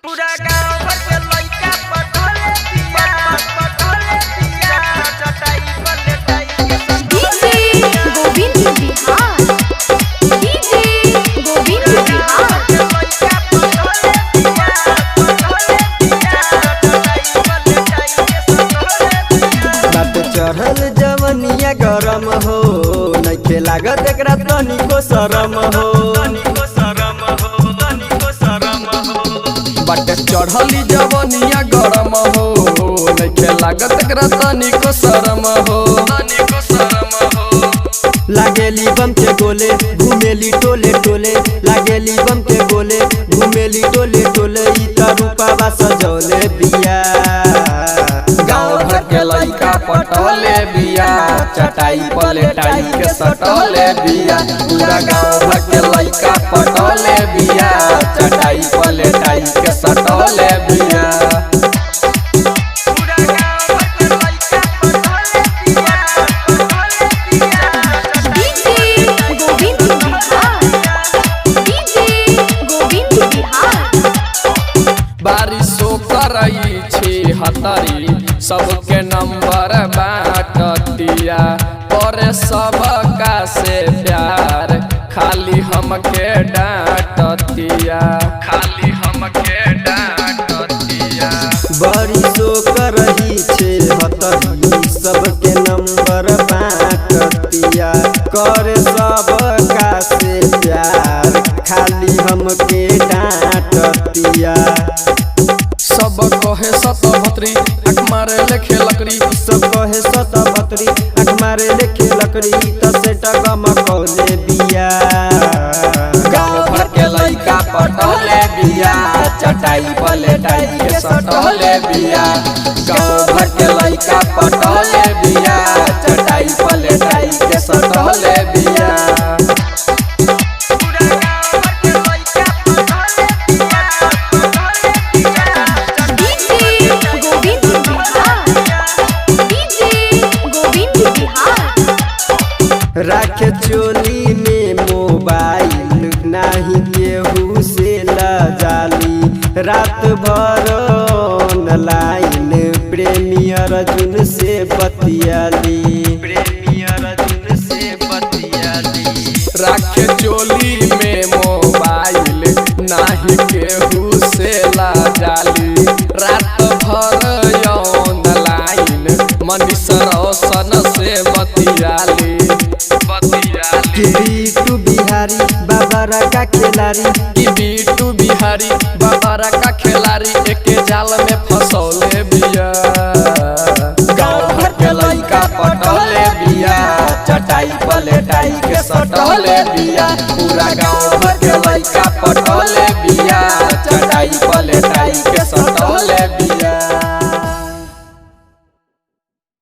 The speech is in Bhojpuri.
पूरा गांव भर के लइका पटोले पिया चटाई पर लेटाई के डीजे गोविंद बिहार डीजे गोविंद बिहार लइका पटोले पिया चटाई पर लेटाई के बात चढ़ल जवनिया गरम हो नइखे लागत एकरा तनिको शरम हो बात चढ़ली जवनिया गरम हो नइखे लागत एकरा तनिको शरम हो लागेली बम के गोले घुमेली टोले टोले लागेली बम के गोले घुमेली टोले टोले ई त रूपावा सजौले बिया गाँव भर के लइका पटोले बिया चटाई पलेटाई के सटोले बिया पूरा गाँव भर के लइका पटोले बिया चटाई पलेटाई के सटोले बिया पूरा गांव भर के लइका पटोले पिया डीजे गोविंद बिहार डीजे गोविंद बिहार बारिशो करई छी हतरी सबके नंबर बाटतिया पर सबका से प्यार खाली हमके डांटतिया बड़ी शोकर रही छे हतरी सबके नंबर बाटतिया करे सबका से प्यार खाली हमके डांटतिया सब कहे सतभत्री अख मारे लेखे लकड़ी सब कहे सतभत्री अख मारे लेखे लकड़ी त सेट गम कौले बिया गाँव भर के लइका पटोले बिया चटाई पलेटाई के सटोले बिया गाँव भर के लइका पटोले बिया चटाई पलेटाई के सटोले बिया पूरा गांव भर के लइका पटोले पिया डीजे गोविंद बिहार डीजे गोविंद बिहार राखे चोली में मोबाइल नाही केहू से लजाली रात भर ऑनलाइन प्रेमी अर्जुन से बतियाली राखे चोली में मोबाइल नाही केहू से लाजाली रात भर ऑनलाइन मनीष रोशन से बतियाली कि बीटू बिहारी बाबा का खिलाड़ी कि बीटू बिहारी बाबारा का खिलाड़ी एके जाल में फसौले बिया गाँव भर के लइका पटोले बिया चटाई पलेटाई के सटोले बिया पूरा गाँव भर के लइका पटोले बिया